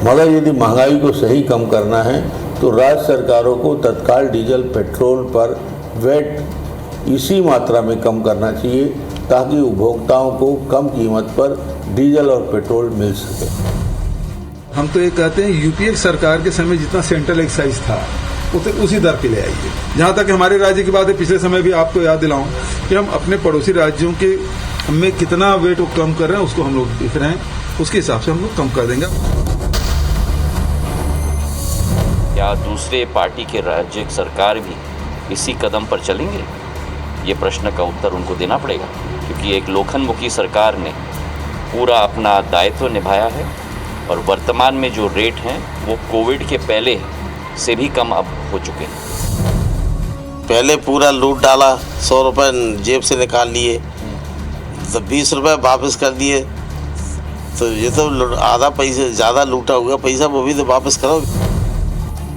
मगर यदि महंगाई को सही कम करना है तो राज्य सरकारों को तत्काल डीजल पेट्रोल पर वैट इसी मात्रा में कम करना चाहिए ताकि उपभोक्ताओं को कम कीमत पर डीजल और पेट्रोल मिल सके। हम तो ये कहते हैं यूपीए सरकार के समय जितना सेंट्रल एक्साइज था उसी दर पे ले आइए। जहां तक हमारे राज्य की बात है, पिछले समय भी आपको याद दिलाऊं कि हम अपने पड़ोसी राज्यों के में कितना वेट वो कम कर रहे हैं उसको हम लोग देख रहे हैं, उसके हिसाब से हम लोग कम कर देंगे। क्या दूसरे पार्टी के राज्य सरकार भी इसी कदम पर चलेंगे? ये प्रश्न का उत्तर उनको देना पड़ेगा, क्योंकि एक लोखंडमुखी सरकार ने पूरा अपना दायित्व निभाया है और वर्तमान में जो रेट हैं वो कोविड के पहले से भी कम अब हो चुके हैं। पहले पूरा लूट डाला, 100 रुपये जेब से निकाल लिए तो 20 रुपये वापस कर दिए, तो ये तो आधा पैसे ज़्यादा लूटा हुआ पैसा वो भी तो वापस करो।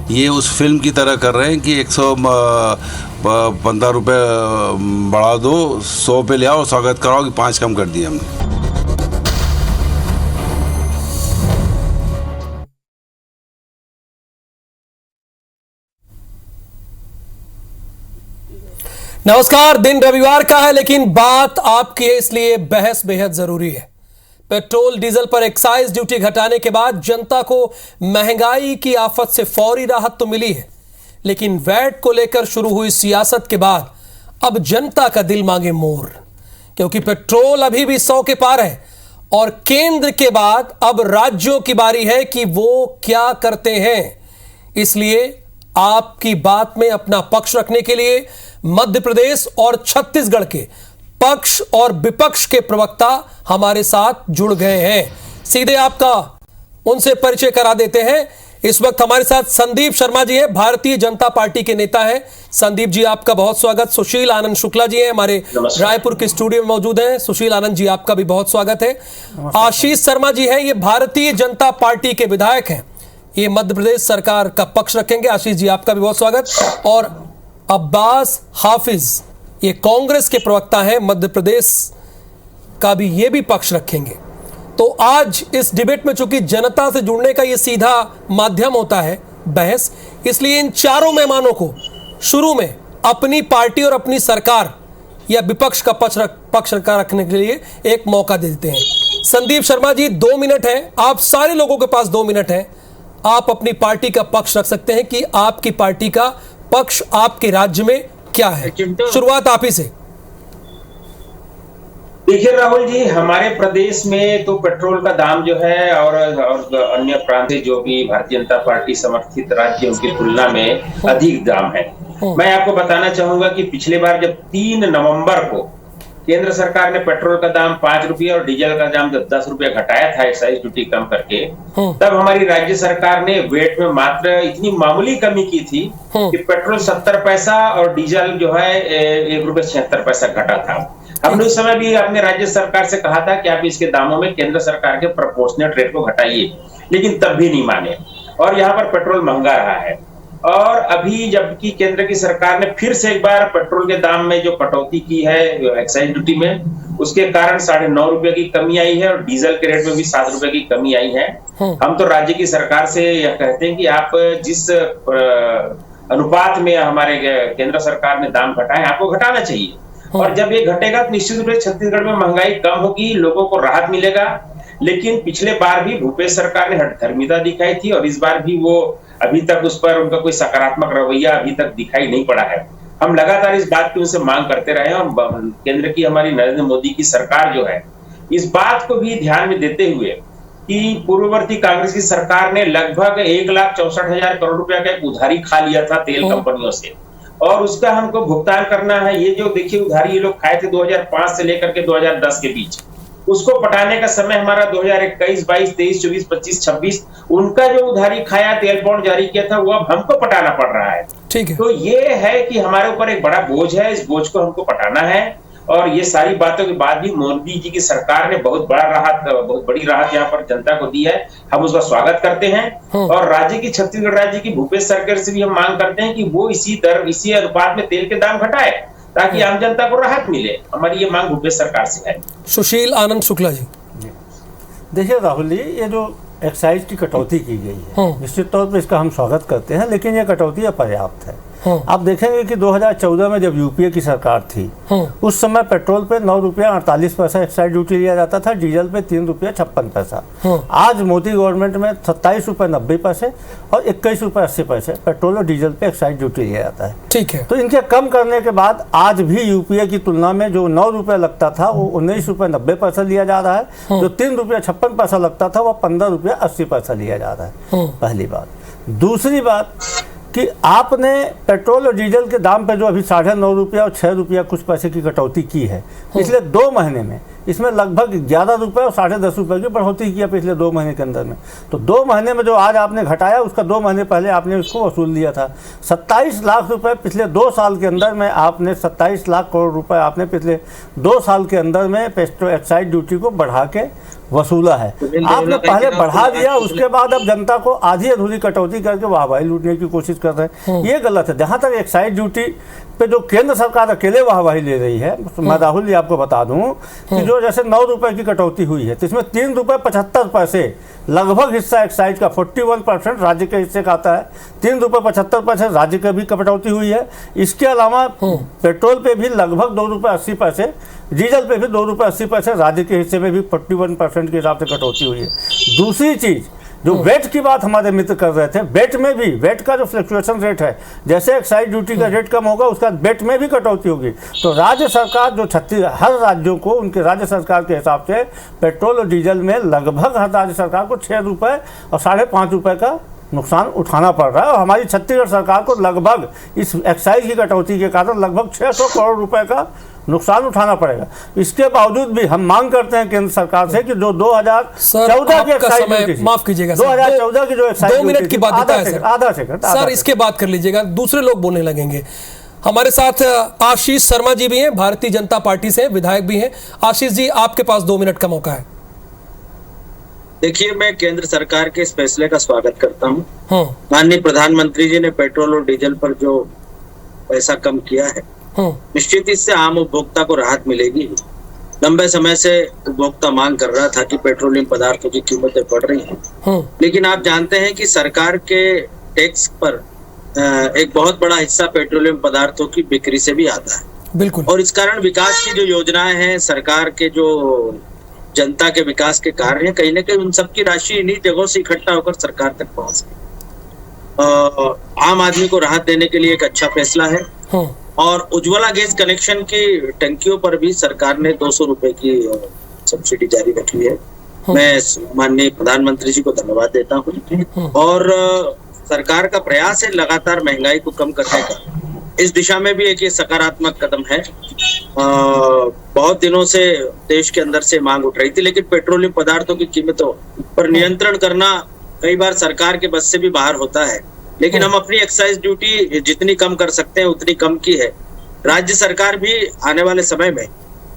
ये उस फिल्म की तरह कर रहे हैं कि 115 रुपये बढ़ा दो, 100 पे ले आओ, स्वागत कराओ कि 5 कम कर दिए हमने। नमस्कार, दिन रविवार का है लेकिन बात आपकी है इसलिए बहस बेहद जरूरी है। पेट्रोल डीजल पर एक्साइज ड्यूटी घटाने के बाद जनता को महंगाई की आफत से फौरी राहत तो मिली है, लेकिन वैट को लेकर शुरू हुई सियासत के बाद अब जनता का दिल मांगे मोर, क्योंकि पेट्रोल अभी भी 100 के पार है और केंद्र के बाद अब राज्यों की बारी है कि वो क्या करते हैं। इसलिए आपकी बात में अपना पक्ष रखने के लिए मध्य प्रदेश और छत्तीसगढ़ के पक्ष और विपक्ष के प्रवक्ता हमारे साथ जुड़ गए हैं। सीधे आपका उनसे परिचय करा देते हैं। इस वक्त हमारे साथ संदीप शर्मा जी हैं, भारतीय जनता पार्टी के नेता हैं। संदीप जी आपका बहुत स्वागत। सुशील आनंद शुक्ला जी हैं, हमारे रायपुर के स्टूडियो में मौजूद हैं। सुशील आनंद जी आपका भी बहुत स्वागत है। आशीष शर्मा जी हैं, ये भारतीय जनता पार्टी के विधायक हैं, ये मध्य प्रदेश सरकार का पक्ष रखेंगे। आशीष जी आपका भी बहुत स्वागत। और अब्बास हाफिज, ये कांग्रेस के प्रवक्ता हैं, मध्य प्रदेश का भी ये भी पक्ष रखेंगे। तो आज इस डिबेट में चूंकि जनता से जुड़ने का ये सीधा माध्यम होता है बहस, इसलिए इन चारों मेहमानों को शुरू में अपनी पार्टी और अपनी सरकार या विपक्ष का पक्ष रखने के लिए एक मौका देते हैं। संदीप शर्मा जी 2 मिनट है, आप सारे लोगों के पास 2 मिनट है, आप अपनी पार्टी का पक्ष रख सकते हैं कि आपकी पार्टी का पक्ष आपके राज्य में क्या है। शुरुआत आप ही से। देखिए राहुल जी, हमारे प्रदेश में तो पेट्रोल का दाम जो है और अन्य प्रांत जो भी भारतीय जनता पार्टी समर्थित राज्यों की तुलना में अधिक दाम है। मैं आपको बताना चाहूंगा कि पिछले बार जब 3 नवंबर को केंद्र सरकार ने पेट्रोल का दाम 5 रुपये और डीजल का दाम जब 10 रुपये घटाया था एक्साइज ड्यूटी कम करके, तब हमारी राज्य सरकार ने वेट में मात्र इतनी मामूली कमी की थी कि पेट्रोल 70 पैसा और डीजल जो है 1 रुपये 76 पैसा घटा था। हमने उस समय भी अपने राज्य सरकार से कहा था कि आप इसके दामों में केंद्र सरकार के प्रोपोर्शनेट रेट को घटाइए, लेकिन तब भी नहीं माने और यहाँ पर पेट्रोल महंगा रहा है। और अभी जबकि केंद्र की सरकार ने फिर से एक बार पेट्रोल के दाम में जो कटौती की है एक्साइज ड्यूटी में, उसके कारण 9.5 रुपए की कमी आई है और डीजल के रेट में भी 7 रुपए की कमी आई है। हम तो राज्य की सरकार से यह कहते हैं कि आप जिस अनुपात में हमारे केंद्र सरकार ने दाम घटाए आपको घटाना चाहिए, और जब ये घटेगा तो निश्चित रूप से छत्तीसगढ़ में महंगाई कम होगी, लोगों को राहत मिलेगा। लेकिन पिछले बार भी भूपेश सरकार ने हठधर्मिता दिखाई थी और इस बार भी वो अभी तक उस पर उनका कोई सकारात्मक रवैया अभी तक दिखाई नहीं पड़ा है। हम लगातार इस बात की उनसे मांग करते रहे और केंद्र की हमारी नरेंद्र मोदी की सरकार जो है इस बात को भी ध्यान में देते हुए कि पूर्ववर्ती कांग्रेस की सरकार ने लगभग 1,64,000 करोड़ रुपया का एक उधारी खा लिया था तेल कंपनियों से, और उसका हमको भुगतान करना है। ये जो देखिए उधारी ये लोग खाए थे 2005 से लेकर के 2010 के बीच, उसको पटाने का समय हमारा 2021, 22, 23, 24, 25, 26, उनका जो उधारी खाया तेल बॉन्ड जारी किया था वो अब हमको पटाना पड़ रहा है। ठीक है। तो ये है कि हमारे ऊपर एक बड़ा बोझ है, इस बोझ को हमको पटाना है। और ये सारी बातों के बाद भी मोदी जी की सरकार ने बहुत बड़ी राहत यहाँ पर जनता को दी है, हम उसका स्वागत करते हैं। और राज्य की छत्तीसगढ़ राज्य की भूपेश सरकार से भी हम मांग करते हैं कि वो इसी अनुपात में तेल के दाम घटाए ताकि आम जनता को राहत मिले। हमारी ये मांग भूपेश सरकार से है। सुशील आनंद शुक्ला जी। देखिए राहुल जी, ये जो एक्साइज की कटौती की गई है, निश्चित तौर पर इसका हम स्वागत करते हैं, लेकिन यह कटौती अपर्याप्त है। आप देखेंगे कि 2014 में जब यूपीए की सरकार थी, उस समय पेट्रोल पे 9 रुपया 48 पैसा एक्साइज ड्यूटी लिया जाता था, डीजल पे 3 रुपया 56 पैसा। आज मोदी गवर्नमेंट में 27 रुपये 90 पैसे और 21 रुपये 80 पैसे पेट्रोल और डीजल पे एक्साइज ड्यूटी लिया जाता है। ठीक है। तो इनके कम करने के बाद आज भी यूपीए की तुलना में जो 9 रुपये लगता था वो 19 रुपये 90 पैसा लिया जा रहा है, जो 3 रुपया 56 पैसा लगता था वो 15 रुपया 80 पैसा लिया जा रहा है। पहली बात। दूसरी बात कि आपने पेट्रोल और डीजल के दाम पे जो अभी 9.5 रुपया और 6 रुपया कुछ पैसे की कटौती की है पिछले 2 महीने में, इसमें लगभग 11 रुपये और 10.5 रुपये की बढ़ोतरी किया पिछले 2 महीने के अंदर में। तो 2 महीने में जो आज आपने घटाया उसका 2 महीने पहले आपने उसको वसूल लिया था। 27 लाख रुपए पिछले 2 साल के अंदर में आपने 27 लाख करोड़ रुपए आपने पिछले 2 साल के अंदर में पेट्रोल एक्साइज ड्यूटी को बढ़ा के वसूला है। आपने पहले बढ़ा दिया, उसके बाद अब जनता को आधी अधूरी कटौती करके वाहवाही लूटने की कोशिश कर रहे हैं, ये गलत है। जहाँ तक एक्साइज ड्यूटी पे जो केंद्र सरकार अकेले वाहवाही ले रही है, मैं राहुल जी आपको बता दूं कि जो जैसे 9 रुपए की कटौती हुई है तो इसमें 3 रुपये 75 पैसे लगभग हिस्सा एक्साइज का 41% राज्य के हिस्से का आता है, 3 रुपये 75 पैसे राज्य का भी कटौती हुई है। इसके अलावा पेट्रोल पे भी लगभग 2 रुपये 80 पैसे, डीजल पे भी 2 रुपये 80 पैसे राज्य के हिस्से में भी 41% के हिसाब से कटौती हुई है। दूसरी चीज जो वेट की बात हमारे मित्र कर रहे थे, वेट में भी, वेट का जो फ्लक्चुएशन रेट है, जैसे एक्साइज ड्यूटी का रेट कम होगा उसका वेट में भी कटौती होगी। तो राज्य सरकार जो हर राज्यों को उनके राज्य सरकार के हिसाब से पेट्रोल और डीजल में लगभग हर राज्य सरकार को 6 रुपये और 5.5 रुपये का नुकसान उठाना पड़ रहा है। और हमारी छत्तीसगढ़ सरकार को लगभग इस एक्साइज की कटौती के कारण लगभग 600 करोड़ रुपए का नुकसान उठाना पड़ेगा। इसके बावजूद भी हम मांग करते हैं केंद्र सरकार से कि जो 2014 की एक्साइज, माफ कीजिएगा, 2014 की जो एक्साइज 2 मिनट की बात है आधा सेकंड सर, इसके बाद कर लीजिएगा, दूसरे लोग बोलने लगेंगे। हमारे साथ आशीष शर्मा जी भी हैं, भारतीय जनता पार्टी से विधायक भी हैं। आशीष जी, आपके पास 2 मिनट का मौका है। देखिए, मैं केंद्र सरकार के इस फैसले का स्वागत करता हूँ। माननीय प्रधानमंत्री जी ने पेट्रोल और डीजल पर जो पैसा कम किया है, निश्चित इससे आम उपभोक्ता को राहत मिलेगी। लंबे समय से उपभोक्ता मांग कर रहा था कि पेट्रोलियम पदार्थों की कीमतें बढ़ रही हैं, लेकिन आप जानते हैं कि सरकार के टैक्स पर एक बहुत बड़ा हिस्सा पेट्रोलियम पदार्थों की बिक्री से भी आता है। बिल्कुल। और इस कारण विकास की जो योजनाएं हैं, सरकार के जो जनता के विकास के कार्य हैं, कहीं न कहीं उन सबकी राशि इन्हीं जगहों से इकट्ठा होकर सरकार तक पहुंच गई। आम आदमी को राहत देने के लिए एक अच्छा फैसला है। और उज्ज्वला गैस कनेक्शन की टंकियों पर भी सरकार ने 200 रुपए की सब्सिडी जारी रखी है। मैं माननीय प्रधानमंत्री जी को धन्यवाद देता हूँ। और सरकार का प्रयास है लगातार महंगाई को कम करने का। इस दिशा में भी एक ये सकारात्मक कदम है। बहुत दिनों से देश के अंदर से मांग उठ रही थी, लेकिन पेट्रोलियम पदार्थों की कीमतों पर नियंत्रण करना कई बार सरकार के बस से भी बाहर होता है। लेकिन हम अपनी एक्साइज ड्यूटी जितनी कम कर सकते हैं उतनी कम की है। राज्य सरकार भी आने वाले समय में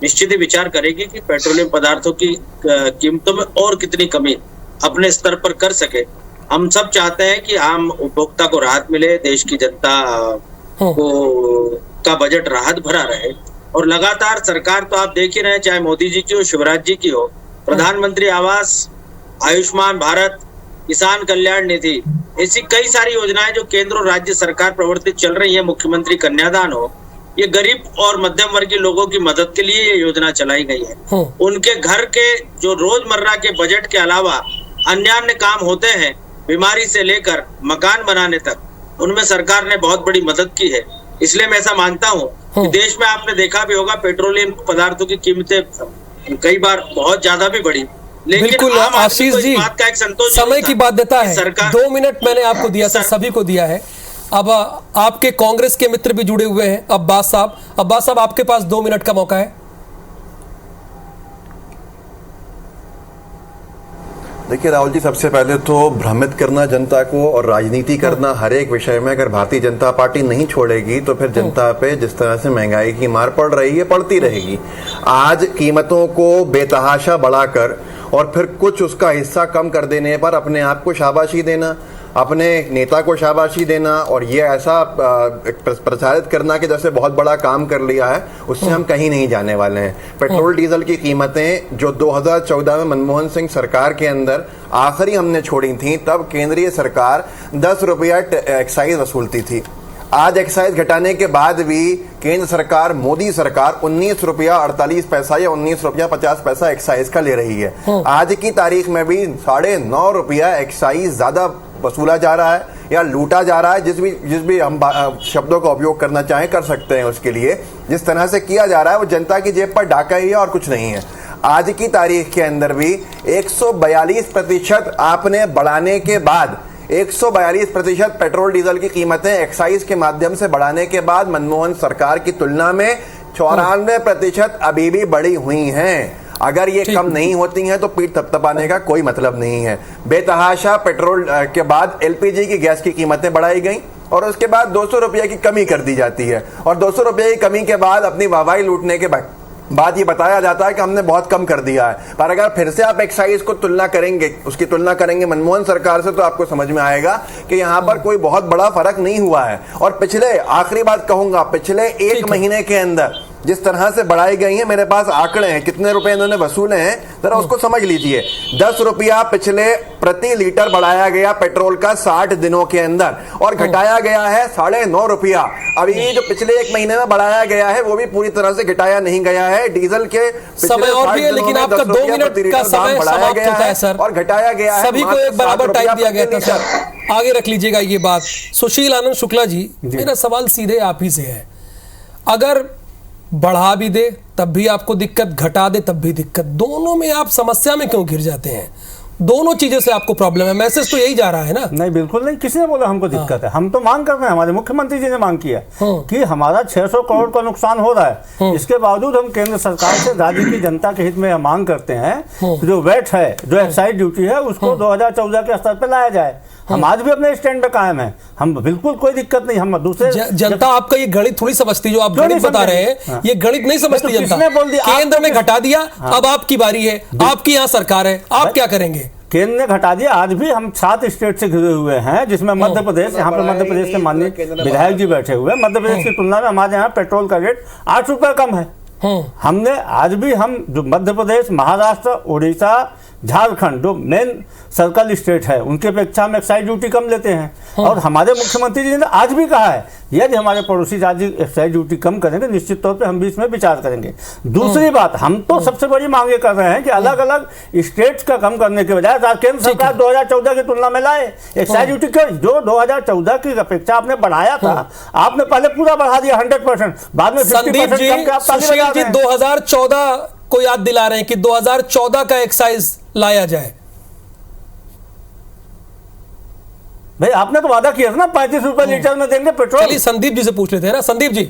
निश्चित ही विचार करेगी कि पेट्रोलियम पदार्थों की कीमतों में और कितनी कमी अपने स्तर पर कर सके। हम सब चाहते हैं कि आम उपभोक्ता को राहत मिले, देश की जनता का बजट राहत भरा रहे। और लगातार सरकार तो आप देख ही रहे हैं, चाहे मोदी जी की हो, शिवराज जी की हो, प्रधानमंत्री आवास, आयुष्मान भारत, किसान कल्याण निधि, ऐसी कई सारी योजनाएं जो केंद्र और राज्य सरकार प्रवर्तित चल रही है, मुख्यमंत्री कन्यादान हो, ये गरीब और मध्यम वर्गीय लोगों की मदद के लिए ये योजना चलाई गई है। उनके घर के जो रोजमर्रा के बजट के अलावा अन्य काम होते हैं, बीमारी से लेकर मकान बनाने तक, उनमें सरकार ने बहुत बड़ी मदद की है। इसलिए मैं ऐसा मानता हूँ कि देश में आपने देखा भी होगा पेट्रोलियम पदार्थों की कीमतें कई बार बहुत ज्यादा भी बढ़ी, लेकिन बिल्कुल आशीष जी, बात का एक संतोष समय की बाध्यता है। 2 मिनट मैंने आपको दिया सर, सभी को दिया है। अब आपके कांग्रेस के मित्र भी जुड़े हुए हैं, अब्बास साहब आपके पास 2 मिनट का मौका है। देखिए राहुल जी, सबसे पहले तो भ्रमित करना जनता को और राजनीति करना हर एक विषय में अगर भारतीय जनता पार्टी नहीं छोड़ेगी तो फिर जनता पे जिस तरह से महंगाई की मार पड़ रही है, पड़ती रहेगी। आज कीमतों को बेतहाशा बढ़ाकर और फिर कुछ उसका हिस्सा कम कर देने पर अपने आप को शाबाशी देना, अपने नेता को शाबाशी देना और ये ऐसा प्रचारित करना कि जैसे बहुत बड़ा काम कर लिया है, उससे हम कहीं नहीं जाने वाले हैं। पेट्रोल डीजल की कीमतें जो 2014 में मनमोहन सिंह सरकार के अंदर आखिरी हमने छोड़ी थी, तब केंद्रीय सरकार 10 रुपया एक्साइज वसूलती थी। आज एक्साइज घटाने के बाद भी केंद्र सरकार, मोदी सरकार 19 रुपया 48 पैसा या 19 रुपया 50 पैसा एक्साइज का ले रही है। आज की तारीख में भी 9.5 रुपया एक्साइज ज्यादा वसूला जा रहा है या लूटा जा रहा है। जिस भी हम शब्दों का उपयोग करना चाहें कर सकते हैं उसके लिए। जिस तरह से किया जा रहा है वो जनता की जेब पर डाका ही है और कुछ नहीं है। आज की तारीख के अंदर भी 142% आपने बढ़ाने के बाद 142% पेट्रोल डीजल की कीमतें एक्साइज के माध्यम से बढ़ाने के बाद मनमोहन सरकार की तुलना में 94% अभी भी बढ़ी हुई हैं। अगर ये कम नहीं होती हैं तो पीठ थपथपाने का कोई मतलब नहीं है। बेतहाशा पेट्रोल के बाद एलपीजी की गैस की कीमतें बढ़ाई गई और उसके बाद 200 रुपये की कमी कर दी जाती है और 200 रुपये की कमी के बाद अपनी वाहवाही लूटने के बाद ये बताया जाता है कि हमने बहुत कम कर दिया है। पर अगर फिर से आप एक्साइज को उसकी तुलना करेंगे मनमोहन सरकार से, तो आपको समझ में आएगा कि यहाँ पर कोई बहुत बड़ा फर्क नहीं हुआ है। और आखिरी बात कहूंगा, पिछले 1 महीने के अंदर जिस तरह से बढ़ाई गई है, मेरे पास आंकड़े हैं कितने रुपए इन्होंने वसूले हैं, जरा उसको समझ लीजिए। 10 रुपया पिछले प्रति लीटर बढ़ाया गया पेट्रोल का 60 दिनों के अंदर और घटाया गया है 9.5 रुपया। अभी जो पिछले 1 महीने में बढ़ाया गया है वो भी पूरी तरह से घटाया नहीं गया है। डीजल के समय और भी है, लेकिन आपका 2 मिनट का समय समाप्त होता है सर, और घटाया गया है। सभी को एक बराबर टाइम दिया गया था सर। आगे रख लीजिएगा ये बात। सुशील आनंद शुक्ला जी, मेरा सवाल सीधे आप ही से है। अगर बढ़ा भी दे तब भी आपको दिक्कत, घटा दे तब भी दिक्कत, दोनों में आप समस्या में क्यों घिर जाते हैं? दोनों चीजों से आपको प्रॉब्लम है। मैसेज तो यही जा रहा है ना? नहीं, बिल्कुल नहीं। किसी ने बोला हमको दिक्कत है? हम तो मांग कर रहे हैं, हमारे मुख्यमंत्री जी ने मांग किया कि हमारा 600 करोड़ का नुकसान हो रहा है। इसके बावजूद हम केंद्र सरकार से राज्य की जनता के हित में मांग करते हैं जो वैट है, जो एक्साइज ड्यूटी है, उसको 2014 के स्तर पर लाया जाए। हम आज भी अपने स्टैंड पे कायम हैं। हम बिल्कुल कोई दिक्कत नहीं। हम दूसरे जनता आपका ये गणित थोड़ी समझती, जो आप गणित बता रहे हैं ये गणित नहीं समझती जनता। केंद्र में घटा दिया, अब आपकी बारी है, आपकी यहाँ सरकार है, आप क्या करेंगे? केंद्र ने घटा दिया। आज भी हम 7 स्टेट से घिरे हुए हैं, जिसमें मध्य प्रदेश, यहाँ पे मध्य प्रदेश के माननीय विधायक जी बैठे हुए हैं। मध्य प्रदेश की तुलना में हमारे यहाँ पेट्रोल का रेट 8 रुपए कम है। हमने आज भी हम जो मध्य प्रदेश, महाराष्ट्र, उड़ीसा, झारखंड जो मेन सर्कल स्टेट है, उनके अपेक्षा हम एक्साइज ड्यूटी कम लेते हैं। और हमारे मुख्यमंत्री जी ने आज भी कहा है यदि हमारे पड़ोसी राज्य एक्साइज ड्यूटी कम करेंगे निश्चित तौर पे हम भी इसमें विचार करेंगे। दूसरी बात, हम तो सबसे बड़ी मांगे कर रहे हैं कि अलग अलग स्टेट्स का कम करने के बजाय केंद्र सरकार 2014 की तुलना में लाए एक्साइज ड्यूटी का। जो 2014 की अपेक्षा आपने बढ़ाया था, आपने पहले पूरा बढ़ा दिया 100%, बाद में 50% कम के आप ताली बजा रहे हैं। 2014 को याद दिला रहे हैं कि 2014 का एक्साइज लाया जाए। भाई आपने तो वादा किया था ना 35 रुपए लीटर में देंगे पेट्रोल। चलिए संदीप जी से पूछ लेते हैं ना। संदीप जी।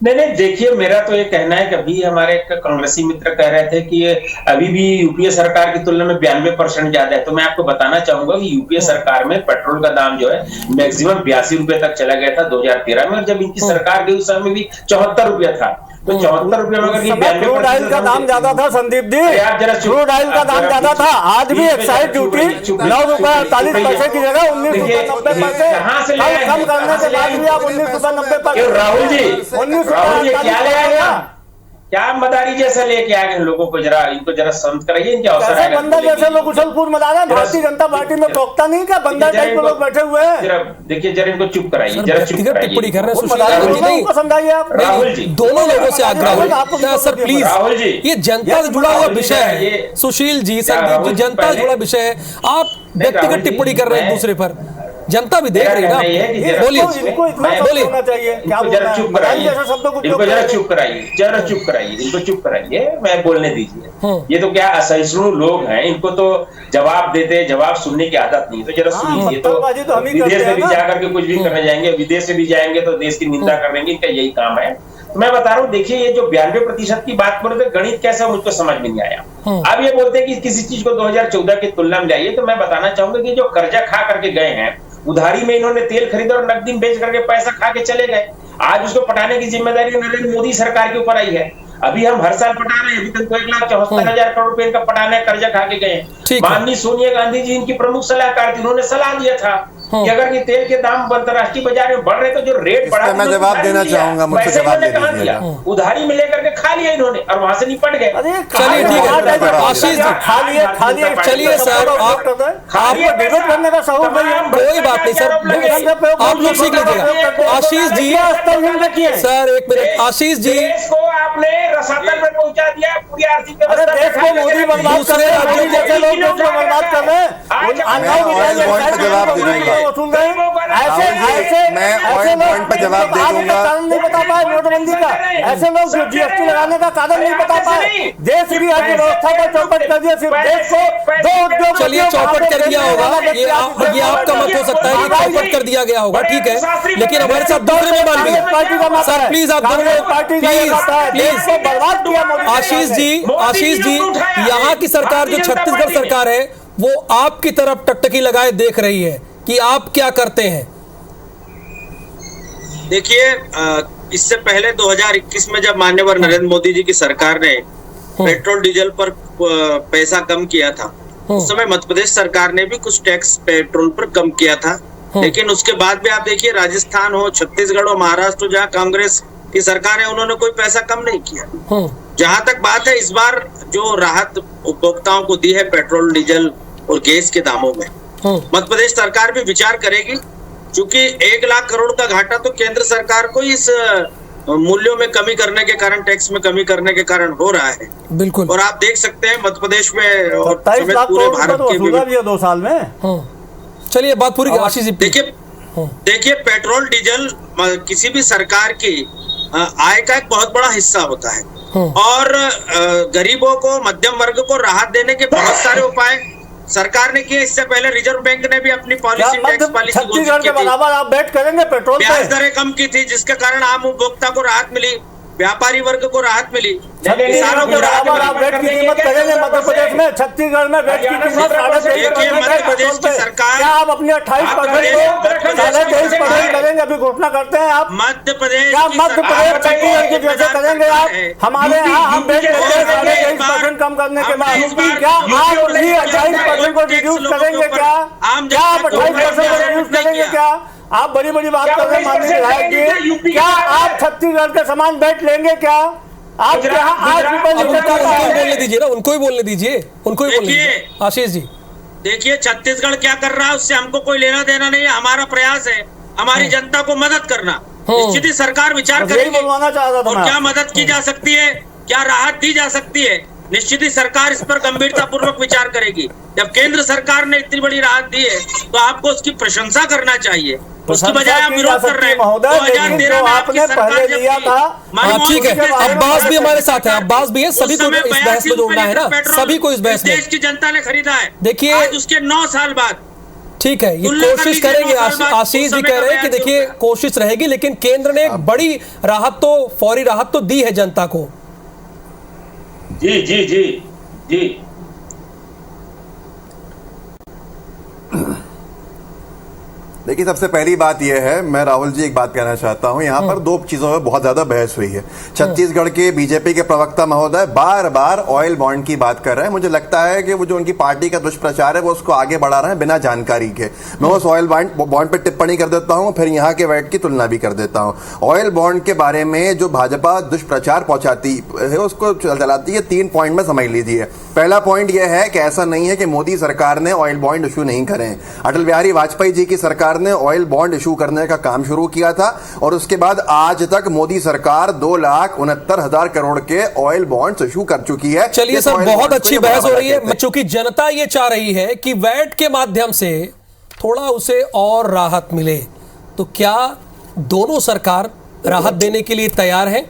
नहीं, देखिए मेरा तो ये कहना है कि अभी हमारे कांग्रेसी मित्र कह रहे थे कि ये अभी भी यूपीए सरकार की तुलना में 92% ज्यादा है। तो मैं आपको बताना चाहूंगा कि यूपीए सरकार में पेट्रोल का दाम जो है मैक्सिमम 82 रुपए तक चला गया था 2013 में, और जब इनकी सरकार गई उस समय भी 74 रुपया था। तो 74 रुपये में अगर क्रूड ऑयल का दाम ज्यादा था संदीप जी, क्रूड ऑयल का दाम ज्यादा था। आज भी एक्साइज ड्यूटी 9 रुपए 48 पैसे की जगह 19 रुपए 90 पैसे कम करने के बाद भी आप 19 रुपए 90 पैसे। राहुल जी 19 क्या ले आएगा? क्या मदारी जैसा लेके आ गए लोगों को? इनको जरा शांत कराइए। इनके अवसर है बंदा जैसे लोग उछल-कूद मचा रहे हैं। भारतीय जनता पार्टी में टोकता नहीं क्या? बंदा टाइप के लोग बैठे हुए हैं। देखिए जरा इनको चुप कराइए, जरा चुप कराइए। टिप्पणी कर रहे हैं समझाइए आप। राहुल जी, दोनों लोगों से आग्रह सर प्लीज। राहुल जी, ये जनता से जुड़ा हुआ विषय है। सुशील जी, संदीप जी, जनता से जुड़ा विषय है। आप व्यक्तिगत टिप्पणी कर रहे हैं दूसरे पर। जनता भी देख रही है ना। बोलिए, जरा चुप कराइए, इनको जरा चुप कराइए, जरा चुप कराइए, इनको चुप कराइए, मैं बोलने दीजिए। ये तो क्या असहिष्णु लोग हैं, इनको तो जवाब देते, जवाब सुनने की आदत नहीं। तो जरा सुन लीजिए। तो विदेश में भी जाकर के कुछ भी करने जाएंगे, विदेश से भी जाएंगे तो देश की निंदा कर लेंगे, इनका यही काम है। मैं बता रहा हूँ, देखिए ये जो 92% की बात बोले तो गणित कैसा मुझको समझ में नहीं आया। अब ये बोलते हैं कि किसी चीज को 2014 की तुलना में जाइए, तो मैं बताना चाहूंगा कि जो कर्जा खा करके गए हैं, उधारी में इन्होंने तेल खरीदा और नकदी बेच करके पैसा खा के चले गए। आज उसको पटाने की जिम्मेदारी नरेंद्र मोदी सरकार के ऊपर आई है। अभी हम हर साल पटा रहे हैं, अभी तक तो 1,74,000 करोड़ रुपए इनका पटाने कर्जा खा के गए। ठीक है। माननीय सोनिया गांधी जी इनकी प्रमुख सलाहकार थी, उन्होंने सलाह दिया था कि अगर ये तेल के दाम अंतर्राष्ट्रीय बाजार में बढ़ रहे तो जो रेट बढ़ा, मैं जवाब देना चाहूंगा, मुझसे जवाब दे दीजिएगा। उधारी में लेकर के खा लिया इन्होंने और वहां से निपट गए। चलिए ठीक है आशीष जी, चलिए सर आपको डिबेट करने का सहूर नहीं है। कोई बात नहीं सर, आप लोग सीख लीजिएगा। आशीष जी सर एक मिनट, आशीष जी देश को आपने रसातल में पहुंचा दिया, पूरी आर्थिक व्यवस्था देश को मोदी बर्बाद कर रहे हैं, मोदी जैसे लोग देश को बर्बाद कर रहे हैं। जवाब दे दूंगा, वसूल रहे हैं ऐसे मैं ऑयल पॉइंट पर जवाब दे दूंगा। कारण नहीं बता पाए नोटबंदी का, ऐसे लोग जो जीएसटी लगाने का कारण नहीं बता पाए, देश की अर्थव्यवस्था को चौपट कर दिया। सिर्फ देश को दो उद्योग, चलिए चौपट कर दिया होगा, ये आपका मत हो सकता है कि चौपट कर दिया गया होगा, ठीक है, लेकिन हमारे साथ दूसरे मेहमान भी हैं। सर प्लीज आप दोनों प्लीज आशीष जी यहाँ की सरकार जो छत्तीसगढ़ सरकार है वो आपकी तरफ टकटकी लगाए देख रही है कि आप क्या करते हैं। देखिए, इससे पहले 2021 में जब माननीय नरेंद्र मोदी जी की सरकार ने पेट्रोल डीजल पर पैसा कम किया था, उस समय मध्य प्रदेश सरकार ने भी कुछ टैक्स पेट्रोल पर कम किया था। लेकिन उसके बाद भी आप देखिए, राजस्थान हो, छत्तीसगढ़ हो, महाराष्ट्र हो, जहाँ कांग्रेस की सरकार है, उन्होंने कोई पैसा कम नहीं किया। जहां तक बात है, इस बार जो राहत उपभोक्ताओं को दी है पेट्रोल डीजल और गैस के दामों में, मध्य प्रदेश सरकार भी विचार करेगी, क्योंकि 1 लाख करोड़ का घाटा तो केंद्र सरकार को इस मूल्यों में कमी करने के कारण, टैक्स में कमी करने के कारण हो रहा है। बिल्कुल। और आप देख सकते हैं मध्य प्रदेश में और 27 लाख पूरे करोड़ भारत के भी 2 साल में। चलिए बात पूरी आशीष जी। देखिए पेट्रोल डीजल किसी भी सरकार की आय का एक बहुत बड़ा हिस्सा होता है, और गरीबों को, मध्यम वर्ग को राहत देने के बहुत सारे उपाय सरकार ने किए। इससे पहले रिजर्व बैंक ने भी अपनी पॉलिसी, टैक्स पॉलिसी छत्तीसगढ़ के बराबर आप बैठ करेंगे पेट्रोल पे, ब्याज दरें कम की थी, जिसके कारण आम उपभोक्ता को राहत मिली, व्यापारी वर्ग को राहत मिली, किसानों को राहत मिली। बेट की कीमत करेंगे मध्य प्रदेश में, छत्तीसगढ़ में बेट की कीमत 23.5% मध्य प्रदेश की सरकार, क्या आप अपनी 28% को 23% करेंगे? अभी घोषणा करते हैं आप मध्य प्रदेश, क्या मध्य प्रदेश छत्तीसगढ़ की जैसे करेंगे आप? हमारे यहाँ हम बेट लेते हैं 23% कम करने के बाद, क्या आप उसी 28% को रिड्यूस करेंगे? क्या आप 28% को रिड्यूस करेंगे? क्या आप बड़ी बड़ी बात कर रहे हैं माननीय विधायक जी? क्या आप छत्तीसगढ़ के समान बेट लेंगे? क्या आप यहाँ 8 रुपए बोलने दीजिए ना, उनको ही बोलने दीजिए, उनको ही बोलने दीजिए। आशीष जी देखिए, छत्तीसगढ़ क्या कर रहा है उससे हमको कोई लेना देना नहीं है। हमारा प्रयास है हमारी जनता को मदद करना। निश्चित ही सरकार विचार करेगी और क्या मदद की जा सकती है, क्या राहत दी जा सकती है, निश्चित ही सरकार इस पर गंभीरता पूर्वक विचार करेगी। जब केंद्र सरकार ने इतनी बड़ी राहत दी है तो आपको उसकी प्रशंसा करना चाहिए, उसकी बजाय आप विरोध कर रहे हैं। 2013 में आपकी सरकार जब लिया था, ठीक है, अब्बास भी हमारे साथ है, अब्बास भी है, सभी को इस बहस में जोड़ना है ना, सभी को इस बहस में। देश की जनता ने खरीदा है, देखिए आज उसके 9 साल बाद। ठीक है, ये कोशिश करेंगे, आशीष जी कह रहे हैं कि देखिए कोशिश रहेगी, लेकिन केंद्र ने एक बड़ी राहत तो, फौरी राहत तो दी है जनता को। जी जी जी जी देखिए, सबसे पहली बात यह है, मैं राहुल जी एक बात कहना चाहता हूं। यहाँ पर 2 चीजों में बहुत ज्यादा बहस हुई है। छत्तीसगढ़ के बीजेपी के प्रवक्ता महोदय बार बार ऑयल बॉन्ड की बात कर रहे हैं। मुझे लगता है कि वो जो उनकी पार्टी का दुष्प्रचार है वो उसको आगे बढ़ा रहे हैं बिना जानकारी के। मैं उस ऑयल बॉन्ड पर टिप्पणी कर देता हूं, फिर यहाँ के वैट की तुलना भी कर देता हूं। ऑयल बॉन्ड के बारे में जो भाजपा दुष्प्रचार पहुंचाती है उसको चलाती है 3 पॉइंट में समझ लीजिए। पहला पॉइंट यह है कि ऐसा नहीं है कि मोदी सरकार ने ऑयल बॉन्ड इशू नहीं करे। अटल बिहारी वाजपेयी जी की सरकार ने ऑयल बॉन्ड इशू करने का काम शुरू किया था और उसके बाद आज तक मोदी सरकार 2,69,000 करोड़ के ऑयल बॉन्ड्स इशू कर चुकी है। चलिए सर, बहुत अच्छी बहस हो रही है, चूंकि जनता ये चाह रही है कि वैट के माध्यम से थोड़ा उसे और राहत मिले, तो क्या दोनों सरकार राहत देने के लिए तैयार है?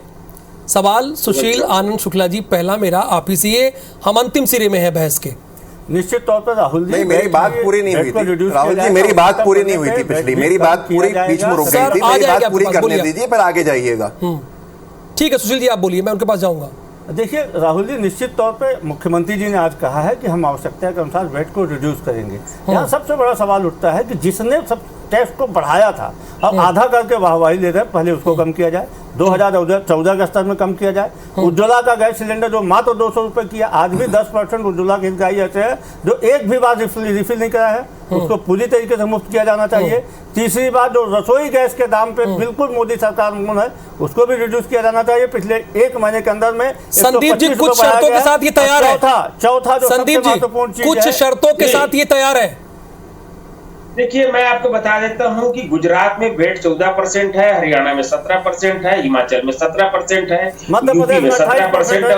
सवाल सुशील आनंद शुक्ला जी, पहला मेरा आप ही से, हम अंतिम सिरे में है बहस के। निश्चित तौर पर राहुल जी, नहीं, मेरी बात पूरी नहीं हुई थी राहुल जी, मेरी बात पूरी नहीं हुई थी पिछली, मेरी बात पूरी बीच में रुक गई थी, मेरी बात पूरी करने दीजिए, फिर आगे जाइएगा। ठीक है सुशील जी, आप बोलिए, मैं उनके पास जाऊंगा। देखिए राहुल जी, निश्चित तौर पे मुख्यमंत्री जी ने आज कहा है कि हम आवश्यकता के अनुसार वेट को रिड्यूस करेंगे। यहाँ सबसे बड़ा सवाल उठता है कि जिसने सब टैक्स को बढ़ाया था, अब आधा करके वाहवाही ले रहे हैं, पहले उसको कम किया जाए, 2014 के स्तर में कम किया जाए। उज्ज्वला का गैस सिलेंडर जो मात्र 200 रुपये किया, आज भी 10% उज्ज्वला के हितग्राही ऐसे हैं जो एक भी बार रिफिल नहीं करा है, उसको पूरी तरीके से मुफ्त किया जाना चाहिए। तीसरी बात, जो रसोई गैस के दाम पे बिल्कुल मोदी सरकार में है, उसको भी रिड्यूस किया जाना चाहिए। पिछले 1 महीने के अंदर में संदीप जी कुछ शर्तों के साथ ये तैयार है। चौथा जो संदीप जी कुछ शर्तों के साथ ये तैयार है। देखिए, मैं आपको बता देता हूं कि गुजरात में वेट 14% है, हरियाणा में 17% है, हिमाचल में 17% है, यूपी में 17% है,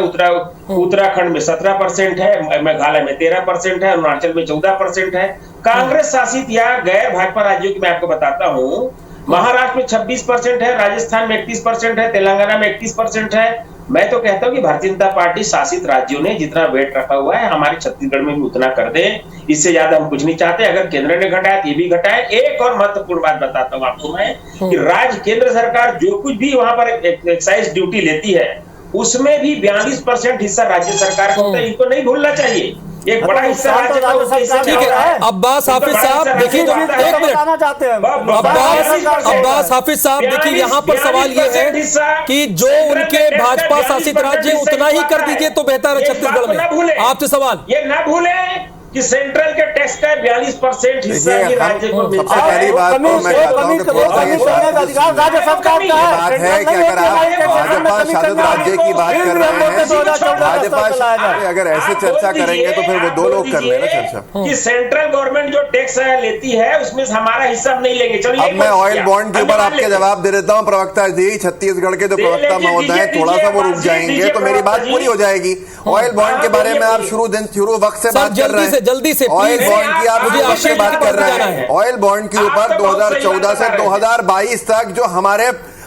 उत्तराखंड में 17% है, मेघालय में 13% है, अरुणाचल में 14% है। कांग्रेस शासित या गैर भाजपा राज्यों की मैं आपको बताता हूं, महाराष्ट्र में 26% है, राजस्थान में 31% है, तेलंगाना में 31% है। मैं तो कहता हूं कि भारतीय जनता पार्टी शासित राज्यों ने जितना वेट रखा हुआ है, हमारे छत्तीसगढ़ में भी उतना कर दे, इससे ज्यादा हम कुछ नहीं चाहते। अगर केंद्र ने घटाया तो ये भी घटाए। एक और महत्वपूर्ण बात बताता हूं आपको मैं कि राज्य केंद्र सरकार जो कुछ भी वहां पर एक्साइज ड्यूटी लेती है, उसमें भी 42% हिस्सा राज्य सरकार का होता है। इनको नहीं भूलना चाहिए, एक बड़ा हिस्सा राज्य का होता है। ठीक है, अब्बास हाफिज साहब देखिए, एक मिनट, अब्बास हाफिज साहब देखिए, यहाँ पर सवाल ये है कि जो उनके भाजपा शासित राज्य उतना ही कर दीजिए तो बेहतर है छत्तीसगढ़ में। आपसे सवाल, ये ना भूले कि सेंट्रल के टैक्स का 42% हिस्सा ही राज्य को मिलता है। पहली बात तो मैं कहता हूं कि राज्य सरकार का बात है कि अगर आप भाजपा शासित राज्य की बात कर रहे हैं, भाजपा अगर ऐसे चर्चा करेंगे तो फिर वो 2 लोग कर लेना चर्चा कि सेंट्रल गवर्नमेंट जो टैक्स लेती है उसमें हमारा हिस्सा नहीं लेंगे। चलिए, अब मैं ऑयल बॉन्ड के ऊपर आपके जवाब दे देता हूं। प्रवक्ता जी, छत्तीसगढ़ के जो प्रवक्ता महोदय हैं, थोड़ा सा वो रुक जाएंगे तो मेरी बात पूरी हो जाएगी। ऑयल बॉन्ड के बारे में आप शुरू वक्त से बात कर रहे हैं, जल्दी से ऑयल बॉन्ड की आप मुझे बात कर रहे हैं। ऑयल बॉन्ड के ऊपर 2014 से 2022 तक जो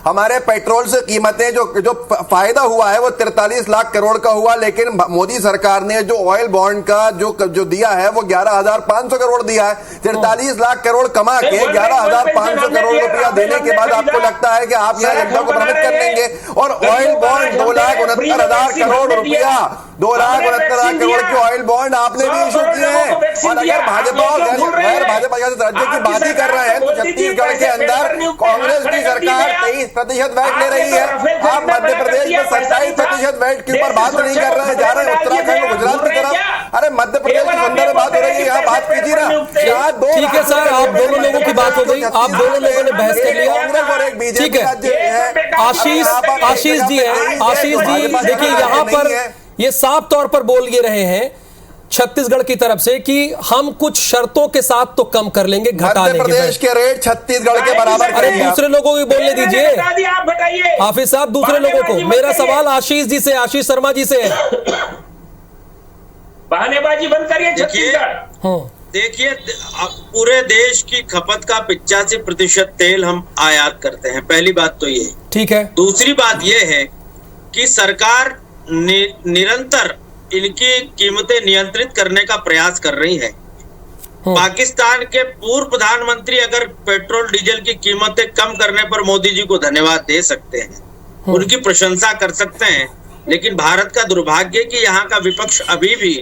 हमारे पेट्रोल से कीमतें जो फायदा हुआ है वो 43 लाख करोड़ का हुआ, लेकिन मोदी सरकार ने जो ऑयल बॉन्ड का जो दिया है वो 11,500 करोड़ दिया है। 43 लाख करोड़ कमा के 11,500 करोड़ रुपया देने के बाद आपको लगता है कि आप यहाँ जनता को भ्रमित कर लेंगे। और ऑयल बॉन्ड 2,69,000 करोड़ रुपया, 2,69,000 करोड़ की ऑयल बॉन्ड आपने भी इशू किए हैं। और अगर भाजपा और गैर भाजपा राज्य की बात ही कर रहे हैं तो छत्तीसगढ़ के अंदर कांग्रेस की सरकार 23% वैट ले रही है। आप मध्य प्रदेश में 27% वैट के ऊपर बात नहीं कर रहे हैं, जा रहे हैं उत्तराखंड गुजरात की तरफ। अरे मध्य प्रदेश के संदर्भ में बात हो रही है, यहाँ बात कीजिए ना। ठीक है सर, आप दोनों लोगों की बात हो गई, आप दोनों लोगों ने बहस कर लिया। ठीक है, आशीष जी हैं, आशीष जी देखिए, यहाँ पर ये साफ तौर पर बोल ये रहे हैं छत्तीसगढ़ की तरफ से कि हम कुछ शर्तों के साथ तो कम कर लेंगे, घटा लेंगे। मध्य प्रदेश के रेट छत्तीसगढ़ के बराबर। अरे दूसरे लोगों को बोलने दीजिए, आप बताइए हाफिज साहब, दूसरे लोगों को। मेरा सवाल आशीष जी से, आशीष शर्मा जी से है। बहानेबाजी बंद करिए छत्तीसगढ़। देखिए, पूरे देश की खपत का 85% तेल हम आयात करते हैं, पहली बात तो ये। ठीक है। दूसरी बात ये है कि सरकार निरंतर इनकी कीमतें नियंत्रित करने का प्रयास कर रही है। पाकिस्तान के पूर्व प्रधानमंत्री अगर पेट्रोल डीजल की कीमतें कम करने पर मोदी जी को धन्यवाद दे सकते हैं, उनकी प्रशंसा कर सकते हैं, लेकिन भारत का दुर्भाग्य कि यहाँ का विपक्ष अभी भी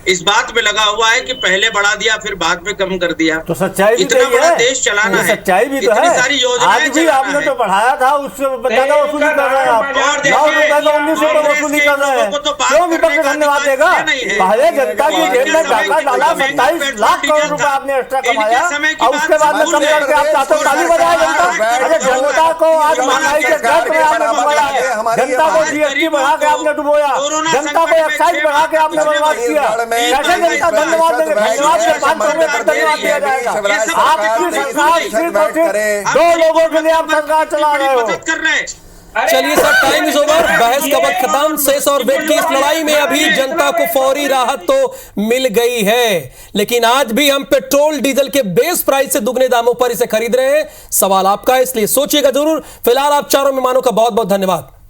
इस बात में लगा हुआ है कि पहले बढ़ा दिया फिर बाद में कम कर दिया। तो सच्चाई भी इतना बड़ा देश चलाना है, सच्चाई भी तो इतनी है। सारी योजनाएं आज भी आपने तो बढ़ाया था, उससे ज्यादा वसूली कर रहे हैं आप। 9 रुपए का 19 रुपए वसूली कर रहे हैं, क्यों विपक्ष धन्यवाद देगा? पहले जनता की जेब में डाका डाला, 27 लाख करोड़ रुपए आपने एक्स्ट्रा कमाया और उसके बाद में कम करके आप चाहते हो ताली बजाए जनता। अरे जनता को आज महंगाई के गर्त में आपने डुबोया है, जनता को जीएसटी बढ़ा के आपने डुबोया, जनता को एक्साइज बढ़ा के आपने बर्बाद किया। कैसे जनता धन्यवाद देंगे? धन्यवाद के 500 रुपए का धन्यवाद दिया जाएगा। आपकी सरकार सिर्फ और सिर्फ 2 लोगों के लिए आप सरकार चला रहे हो। चलिए सर, टाइम इज ओवर, बहस का वक्त खत्म। सेस और वेट की इस लड़ाई में अभी जनता को फौरी राहत तो मिल गई है, लेकिन आज भी हम पेट्रोल डीजल के बेस प्राइस से दुगने दामों पर इसे खरीद रहे हैं। सवाल आपका है, इसलिए सोचिएगा जरूर। फिलहाल आप चारों मेहमानों का बहुत बहुत धन्यवाद।